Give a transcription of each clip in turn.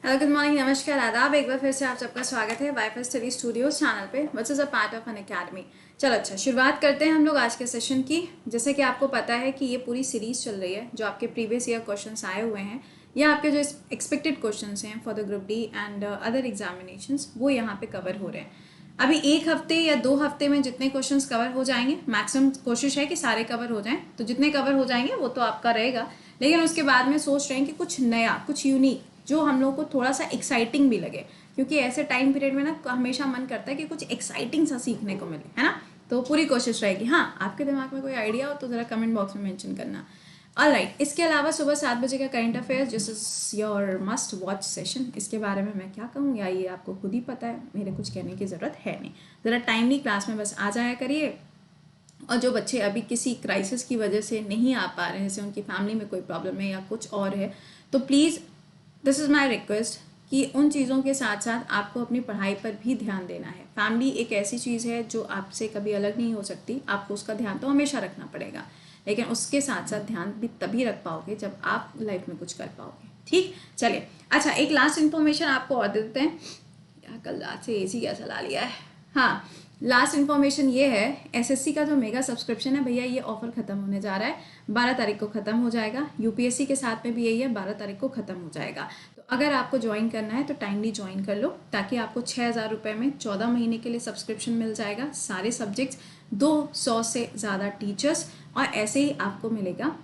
Hello, good morning, नमस्कार, आदाब। एक बार फिर से आप सबका स्वागत है वाईफाई स्टडी स्टूडियोज चैनल पे, which is a part of an academy. चलो अच्छा, शुरुआत करते हैं हम लोग आज के सेशन की। जैसे कि आपको पता है कि ये पूरी सीरीज चल रही है, जो आपके प्रीवियस ईयर क्वेश्चंस आए हुए हैं या आपके जो एक्सपेक्टेड क्वेश्चंस हैं for the group D and other examinations, वो यहाँ पे कवर हो रहे हैं। अभी एक हफ्ते या 2 हफ्ते में जितने क्वेश्चंस कवर हो जाएंगे, मैक्सिमम कोशिश है कि सारे कवर हो जाएं, तो जितने कवर हो जाएंगे वो तो आपका रहेगा। लेकिन उसके बाद में सोच रहे हैं कि कुछ नया, कुछ यूनिक, जो हम लोग को थोड़ा सा एक्साइटिंग भी लगे, क्योंकि ऐसे टाइम पीरियड में ना हमेशा मन करता है कि कुछ एक्साइटिंग सा सीखने को मिले, है ना। तो पूरी कोशिश रहेगी। हाँ, आपके दिमाग में कोई आइडिया हो तो ज़रा कमेंट बॉक्स में मेंशन करना। ऑलराइट, इसके अलावा सुबह 7 बजे का current affairs, this is your must watch session. इसके बारे में मैं क्या कहूँ, या ये आपको खुद ही पता है, मेरे कुछ कहने की ज़रूरत है नहीं। ज़रा टाइमली क्लास में बस आ जाया करिए। और जो बच्चे अभी किसी क्राइसिस की वजह से नहीं आ पा रहे हैं, जैसे उनकी फैमिली में कोई प्रॉब्लम है या कुछ और है, तो please this is my request कि उन चीज़ों के साथ साथ आपको अपनी पढ़ाई पर भी ध्यान देना है। फैमिली एक ऐसी चीज़ है जो आपसे कभी अलग नहीं हो सकती, आपको उसका ध्यान तो हमेशा रखना पड़ेगा, लेकिन उसके साथ साथ ध्यान भी तभी रख पाओगे जब आप लाइफ में कुछ कर पाओगे। ठीक, चलिए अच्छा, एक लास्ट इन्फॉर्मेशन आपको और देते हैं। यार, कल रात से एसी क्या चला लिया है। हाँ, लास्ट इन्फॉर्मेशन ये है, एसएससी का जो मेगा सब्सक्रिप्शन है भैया, ये ऑफर खत्म होने जा रहा है। 12 तारीख को खत्म हो जाएगा। यूपीएससी के साथ में भी यही है, 12 तारीख को खत्म हो जाएगा। तो अगर आपको ज्वाइन करना है तो टाइमली ज्वाइन कर लो, ताकि आपको 6,000 रुपये में 14 महीने के लिए सब्सक्रिप्शन मिल जाएगा। सारे सब्जेक्ट्स, 200 से ज़्यादा टीचर्स, और ऐसे ही आपको मिलेगा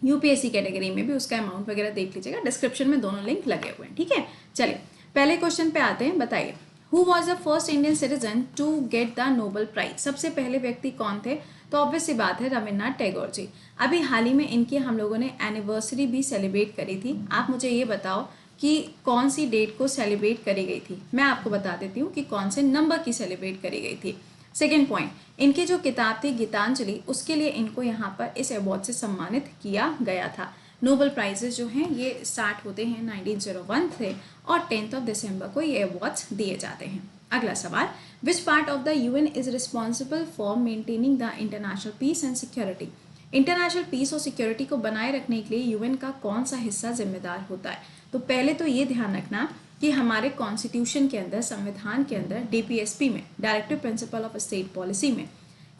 यूपीएससी कैटेगरी में भी। उसका अमाउंट वगैरह देख लीजिएगा, डिस्क्रिप्शन में दोनों लिंक लगे हुए हैं। ठीक है, चलिए पहले क्वेश्चन पे आते हैं। बताइए, who was the first Indian citizen to get the Nobel prize? सबसे पहले व्यक्ति कौन थे? तो ऑब्वियस सी बात है, रविन्द्रनाथ टैगोर जी। अभी हाल ही में इनकी हम लोगों ने एनिवर्सरी भी सेलिब्रेट करी थी। आप मुझे ये बताओ कि कौन सी डेट को सेलिब्रेट करी गई थी। मैं आपको बता देती हूँ कि कौन से नंबर की सेलिब्रेट करी गई थी। सेकेंड पॉइंट, इनकी जो किताब थी गीतांजलि, उसके लिए इनको यहाँ पर इस अवार्ड से सम्मानित किया गया था। नोबेल प्राइजेस जो हैं ये स्टार्ट होते हैं 1901 से, और 10 दिसंबर को ये अवार्ड्स दिए जाते हैं। अगला सवाल, which part of the UN is responsible for maintaining the international peace and security? International peace और सिक्योरिटी को बनाए रखने के लिए यूएन का कौन सा हिस्सा जिम्मेदार होता है? तो पहले तो ये ध्यान रखना कि हमारे कॉन्स्टिट्यूशन के अंदर, संविधान के अंदर, डीपीएसपी में, directive principle of state policy में,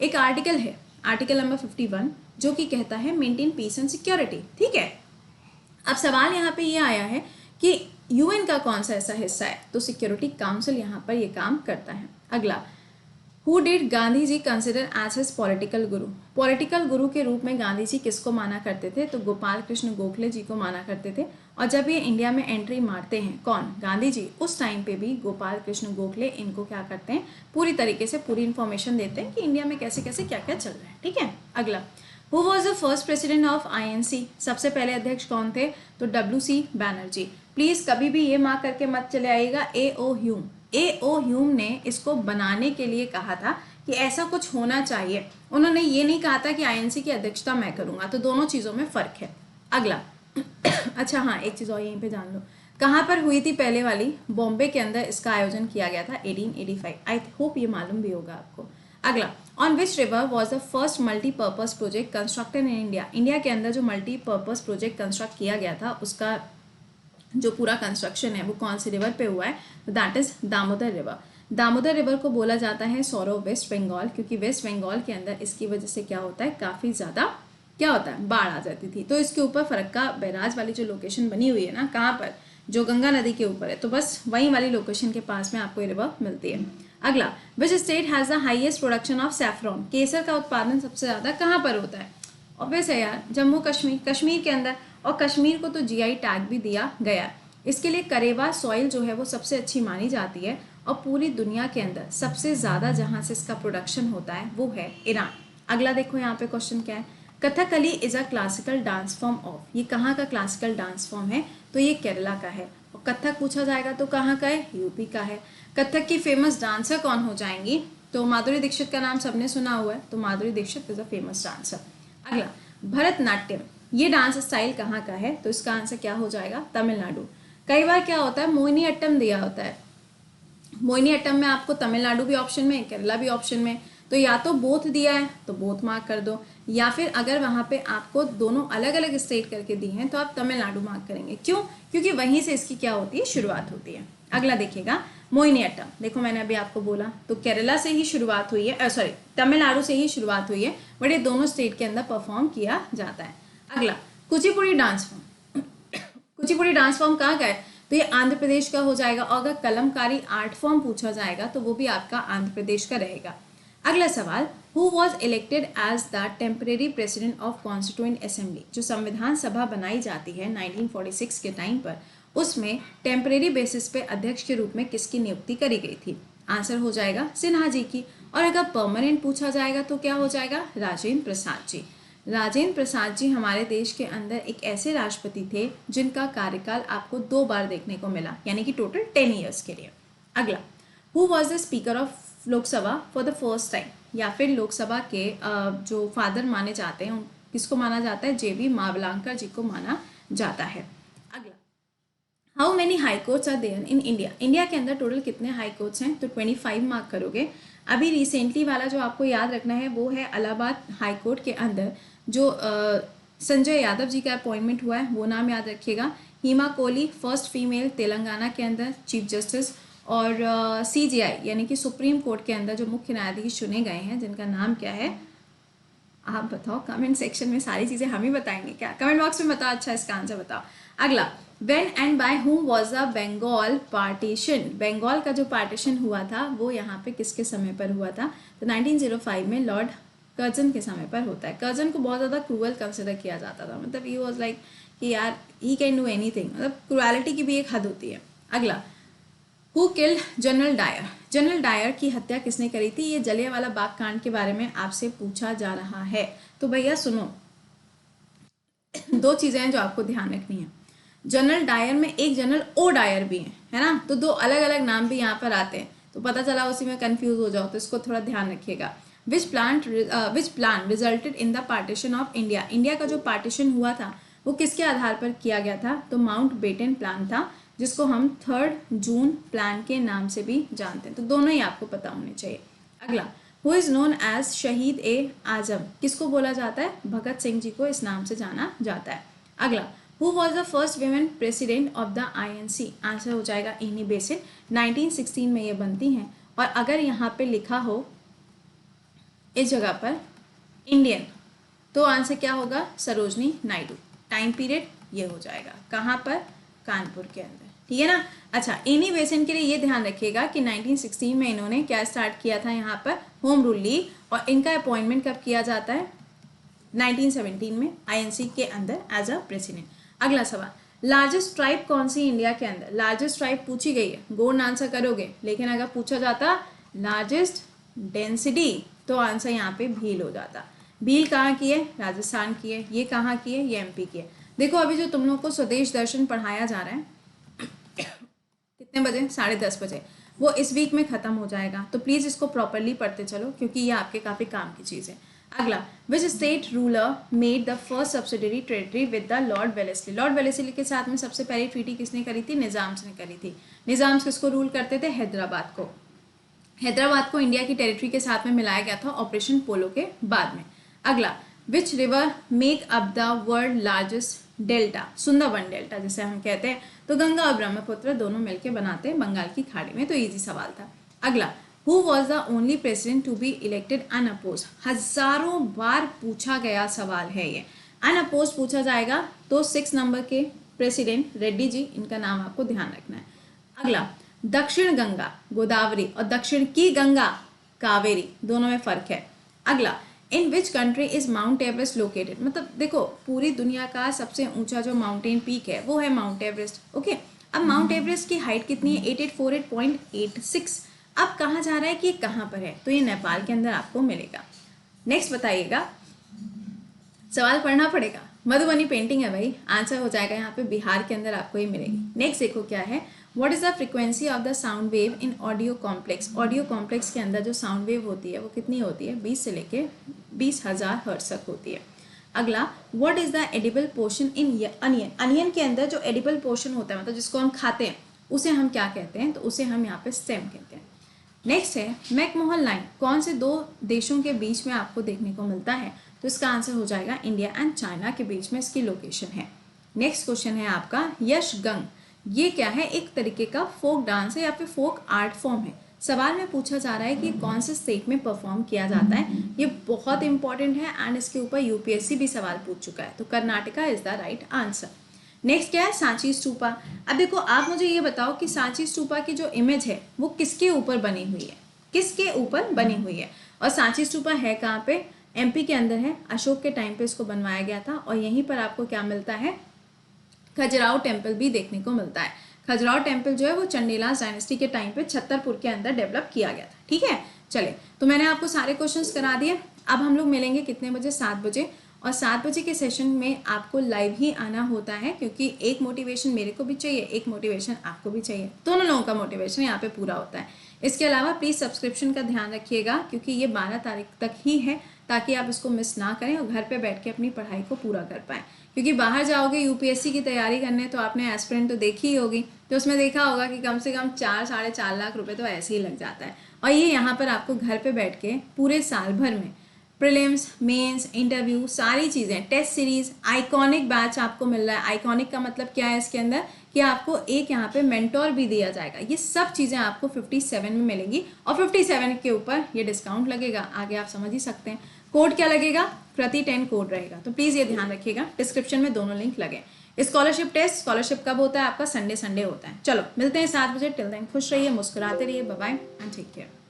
एक आर्टिकल है, आर्टिकल नंबर 51, जो कि कहता है मेंटेन पीस एंड सिक्योरिटी। ठीक है, अब सवाल यहाँ पे ये आया है कि यूएन का कौन सा ऐसा हिस्सा है? तो सिक्योरिटी काउंसिल यहाँ पर ये काम करता है। अगला, who did Gandhi ji consider as his political guru? Political guru के रूप में गांधी जी किसको माना करते थे? तो गोपाल कृष्ण गोखले जी को माना करते थे। और जब ये इंडिया में एंट्री मारते हैं, कौन? गांधी जी, उस टाइम पे भी गोपाल कृष्ण गोखले इनको क्या करते हैं, पूरी तरीके से पूरी इन्फॉर्मेशन देते हैं कि इंडिया में कैसे कैसे क्या क्या चल रहा है। ठीक है, अगला, who was the first president of INC? सबसे पहले अध्यक्ष कौन थे? तो डब्ल्यू.सी. बैनर्जी। प्लीज कभी भी ये मार्क करके मत चले आइएगा, ए.ओ. ह्यूम। ए.ओ. ह्यूम ने इसको बनाने के लिए कहा था कि ऐसा कुछ होना चाहिए। उन्होंने ये नहीं कहा था कि आईएनसी की अध्यक्षता मैं करूंगा। तो दोनों चीजों में फर्क है। अगला अच्छा हाँ, एक चीज और यहीं पे जान लो, कहाँ पर हुई थी पहले वाली? बॉम्बे के अंदर इसका आयोजन किया गया था 1885। आई होप ये मालूम भी होगा आपको। अगला, on which river was the first multipurpose project constructed in India? India के अंदर जो मल्टीपर्पज प्रोजेक्ट कंस्ट्रक्ट किया गया था, उसका जो पूरा कंस्ट्रक्शन है वो कौन सी रिवर पे हुआ है? That is Damodar river. Damodar river को बोला जाता है सौरव वेस्ट बंगाल, क्योंकि वेस्ट बंगाल के अंदर इसकी वजह से क्या होता है, काफ़ी ज़्यादा क्या होता है, बाढ़ आ जाती थी। तो इसके ऊपर फरक्का बैराज वाली जो लोकेशन बनी हुई है ना, कहाँ पर, जो गंगा नदी के ऊपर है, तो बस वहीं वाली लोकेशन के पास में आपको ये रिवर मिलती है। अगला, which state has the highest production of saffron? केसर का उत्पादन सबसे ज़्यादा कहाँ पर होता है? ऑब्वियस है यार, जम्मू कश्मीर, कश्मीर के अंदर। और कश्मीर को तो जीआई टैग भी दिया गया। इसके लिए करेवा सॉइल जो है वो सबसे अच्छी मानी जाती है। और पूरी दुनिया के अंदर सबसे ज़्यादा जहाँ से इसका प्रोडक्शन होता है वो है ईरान। अगला देखो यहाँ पे क्वेश्चन क्या है, Kathakali is a classical dance form of? ये कहाँ का क्लासिकल डांस फॉर्म है? तो ये केरला का है। और कथक पूछा जाएगा तो कहाँ का है? यूपी का है। कथक की फेमस डांसर कौन हो जाएंगी? तो माधुरी दीक्षित का नाम सबने सुना हुआ है, तो Madhuri Dixit is a famous dancer. अगला, भरतनाट्यम, ये डांस स्टाइल कहाँ का है? तो इसका आंसर क्या हो जाएगा? तमिलनाडु। कई बार क्या होता है, मोहिनी अट्टम दिया होता है, मोहिनी अट्टम में आपको तमिलनाडु भी ऑप्शन में, केरला भी ऑप्शन में, तो या तो बोथ दिया है तो बोथ मार्क कर दो, या फिर अगर वहाँ पे आपको दोनों अलग अलग स्टेट करके दी हैं तो आप तमिलनाडु मार्क करेंगे। क्यों? क्योंकि वहीं से इसकी क्या होती है, शुरुआत होती है। अगला देखिएगा मोहिनीअट्टम। देखो मैंने अभी आपको बोला तो केरला से ही शुरुआत हुई है, सॉरी तमिलनाडु से ही शुरुआत हुई है, बट ये दोनों स्टेट के अंदर परफॉर्म किया जाता है। अगला Kuchipudi dance form. Kuchipudi dance form कहाँ का है? तो ये आंध्र प्रदेश का हो जाएगा, और अगर कलमकारी आर्ट फॉर्म पूछा जाएगा तो वो भी आपका आंध्र प्रदेश का रहेगा। अगला सवाल, who was elected as the temporary president of constituent assembly. जो संविधान सभा बनाई जाती है 1946 के टाइम पर, उसमें टेम्परेरी बेसिस पे अध्यक्ष के रूप में किसकी नियुक्ति करी गई थी? आंसर हो जाएगा सिन्हा जी की। और अगर परमानेंट पूछा जाएगा तो क्या हो जाएगा? राजेंद्र प्रसाद जी। राजेंद्र प्रसाद जी हमारे देश के अंदर एक ऐसे राष्ट्रपति थे जिनका कार्यकाल आपको 2 बार देखने को मिला, यानी कि टोटल 10 ईयर्स के लिए। अगला, who was the speaker of Lok Sabha for the first time, या फिर लोकसभा के जो फादर माने जाते हैं किसको माना जाता है? JB मावलांकर जी को माना जाता है। अगला, how many high courts are there in India. India के अंदर टोटल कितने हाई कोर्ट्स हैं? तो 25 मार्क करोगे। अभी रिसेंटली वाला जो आपको याद रखना है वो है इलाहाबाद हाई कोर्ट के अंदर जो संजय यादव जी का अपॉइंटमेंट हुआ है, वो नाम याद रखिएगा। हिमा कोहली फर्स्ट फीमेल तेलंगाना के अंदर चीफ जस्टिस, और CJI यानी कि सुप्रीम कोर्ट के अंदर जो मुख्य न्यायाधीश चुने गए हैं जिनका नाम क्या है, आप बताओ कमेंट सेक्शन में। सारी चीज़ें हम ही बताएंगे क्या? कमेंट बॉक्स में बताओ। अच्छा, इसका आंसर बताओ। अगला, when and by whom was the Bengal partition. Bengal का जो पार्टीशन हुआ था वो यहाँ पे किसके समय पर हुआ था? तो 1905 में लॉर्ड कर्जन के समय पर होता है। कर्जन को बहुत ज़्यादा क्रूअल कंसिडर किया जाता था, मतलब ही वॉज लाइक कि यार ही कैन डू एनीथिंग, मतलब क्रूअलिटी की भी एक हद होती है। अगला, who killed General Dyer. General Dyer की हत्या किसने करी थी? ये जलियांवाला बाग कांड के बारे में आपसे पूछा जा रहा है। तो भैया सुनो, 2 चीज़ें हैं जो आपको ध्यान रखनी है। जनरल डायर में एक जनरल ओ डायर भी है ना, तो 2 अलग अलग नाम भी यहाँ पर आते हैं, तो पता चला उसी में कंफ्यूज हो जाओ, तो इसको थोड़ा ध्यान रखिएगा। विच plan resulted in the partition of India. India का जो पार्टीशन हुआ था वो किसके आधार पर किया गया था? तो माउंट बेटन प्लान था, जिसको हम 3 जून प्लान के नाम से भी जानते हैं। तो दोनों ही आपको पता होने चाहिए। अगला, हु इज़ नोन एज शहीद ए आजम। किसको बोला जाता है? भगत सिंह जी को इस नाम से जाना जाता है। अगला, who was the first women president of the INC। Answer हो जाएगा एनी बेसेंट। 1916 में ये बनती हैं। और अगर यहाँ पे लिखा हो इस जगह पर इंडियन, तो आंसर क्या होगा? सरोजनी नायडू। टाइम पीरियड ये हो जाएगा कहाँ पर? कानपुर के अंदर, ठीक है ना। अच्छा, एनी बेसेंट के लिए ये ध्यान रखिएगा कि 1916 में इन्होंने क्या स्टार्ट किया था यहाँ पर? Home rule league. और इनका अपॉइंटमेंट कब किया जाता है? 1917 में INC के अंदर एज अ प्रेसिडेंट। अगला सवाल, लार्जेस्ट ट्राइब कौन सी इंडिया के अंदर? लार्जेस्ट ट्राइब पूछी गई है, गोल्ड आंसर करोगे, लेकिन अगर पूछा जाता लार्जेस्ट डेंसिटी तो आंसर यहाँ पे भील हो जाता। भील कहाँ की है? राजस्थान की है। ये कहाँ की है? ये MP की है। देखो अभी जो तुम लोग को स्वदेश दर्शन पढ़ाया जा रहा है कितने बजे? 10:30 बजे, वो इस वीक में ख़त्म हो जाएगा, तो प्लीज़ इसको प्रॉपरली पढ़ते चलो क्योंकि ये आपके काफ़ी काम की चीज़ है। अगला, which state ruler made the first subsidiary treaty with the Lord Wellesley. Lord Wellesley के साथ में सबसे पहली ट्रीटी किसने करी थी? निज़ाम्स ने करी थी। निज़ाम्स किसको रूल करते थे? हैदराबाद को। हैदराबाद को इंडिया की टेरिटरी के साथ में मिलाया गया था ऑपरेशन पोलो के बाद में। अगला, which river make up the world largest delta. Sundarban delta जिसे हम कहते हैं। तो गंगा और ब्रह्मपुत्र दोनों मिलकर बनाते हैं बंगाल की खाड़ी में। तो इजी सवाल था। अगला, who was the only president to be elected unopposed. हजारों बार पूछा गया सवाल है ये। अनअपोज पूछा जाएगा तो 6 नंबर के प्रेसिडेंट रेड्डी जी, इनका नाम आपको ध्यान रखना है। अगला, दक्षिण गंगा गोदावरी और दक्षिण की गंगा कावेरी, दोनों में फर्क है। अगला, in which country is Mount Everest located. मतलब देखो पूरी दुनिया का सबसे ऊंचा जो माउंटेन पीक है वो है माउंट एवरेस्ट। ओके, अब माउंट एवरेस्ट की हाइट कितनी है? 8848.86। अब कहा जा रहा है कि ये कहाँ पर है? तो ये नेपाल के अंदर आपको मिलेगा। नेक्स्ट बताइएगा, सवाल पढ़ना पड़ेगा। मधुबनी पेंटिंग है भाई, आंसर हो जाएगा यहाँ पे बिहार के अंदर आपको ये मिलेगी। नेक्स्ट देखो क्या है, what is the frequency of the sound wave in audio complex. Audio complex के अंदर जो साउंड वेव होती है वो कितनी होती है? 20 से लेके 20,000 हर्ट्ज तक होती है। अगला, what is the edible portion in onion. Onion के अंदर जो एडिबल पोर्शन होता है, मतलब जिसको हम खाते हैं, उसे हम क्या कहते हैं? तो उसे हम यहाँ पे स्टेम कहते हैं। नेक्स्ट है मैकमोहन लाइन कौन से दो देशों के बीच में आपको देखने को मिलता है? तो इसका आंसर हो जाएगा इंडिया एंड चाइना के बीच में इसकी लोकेशन है। नेक्स्ट क्वेश्चन है आपका यशगंग, ये क्या है? एक तरीके का फोक डांस है या फिर फोक आर्ट फॉर्म है। सवाल में पूछा जा रहा है कि कौन से स्टेट में परफॉर्म किया जाता है। ये बहुत इंपॉर्टेंट है एंड इसके ऊपर यूपीएससी भी सवाल पूछ चुका है, तो Karnataka is the right answer. Next क्या है? सांची स्तूपा। अब देखो आप मुझे ये बताओ कि सांची स्तूपा की जो इमेज है वो किसके ऊपर बनी हुई है? किसके ऊपर बनी हुई है? और सांची स्तूपा है कहाँ पे? एमपी के अंदर है। अशोक के टाइम पे इसको बनवाया गया था और यहीं पर आपको क्या मिलता है? खजुराहो टेम्पल भी देखने को मिलता है। खजुराहो टेम्पल जो है वो चंडीलाल डायनेस्टी के टाइम पे छतरपुर के अंदर डेवलप किया गया था। ठीक है, चले तो मैंने आपको सारे क्वेश्चंस करा दिए। अब हम लोग मिलेंगे कितने बजे? 7 बजे। और 7 बजे के सेशन में आपको लाइव ही आना होता है, क्योंकि एक मोटिवेशन मेरे को भी चाहिए, एक मोटिवेशन आपको भी चाहिए, दोनों लोगों का मोटिवेशन यहाँ पे पूरा होता है। इसके अलावा प्लीज़ सब्सक्रिप्शन का ध्यान रखिएगा, क्योंकि ये 12 तारीख तक ही है, ताकि आप इसको मिस ना करें और घर पे बैठ के अपनी पढ़ाई को पूरा कर पाएँ। क्योंकि बाहर जाओगे यूपीएससी की तैयारी करने, तो आपने एस्पिरेंट तो देखी ही होगी, तो उसमें देखा होगा कि कम से कम 4-4.5 लाख रुपए तो ऐसे ही लग जाता है। और ये यहाँ पर आपको घर पे बैठ के पूरे साल भर में प्रीलिम्स, मेंस, इंटरव्यू, सारी चीज़ें, टेस्ट सीरीज, आइकॉनिक बैच आपको मिल रहा है। आइकॉनिक का मतलब क्या है इसके अंदर? कि आपको एक यहाँ पे मेंटोर भी दिया जाएगा। ये सब चीज़ें आपको 57 में मिलेंगी और 57 के ऊपर ये डिस्काउंट लगेगा। आगे आप समझ ही सकते हैं। कोड क्या लगेगा? प्रति 10 कोड रहेगा। तो प्लीज़ ये ध्यान रखिएगा, डिस्क्रिप्शन में दोनों लिंक लगे। स्कॉलरशिप टेस्ट, स्कॉलरशिप कब होता है आपका? संडे होता है। चलो मिलते हैं 7 बजे। टिल देन खुश रहिए, मुस्कुराते रहिए। Bye bye and take care.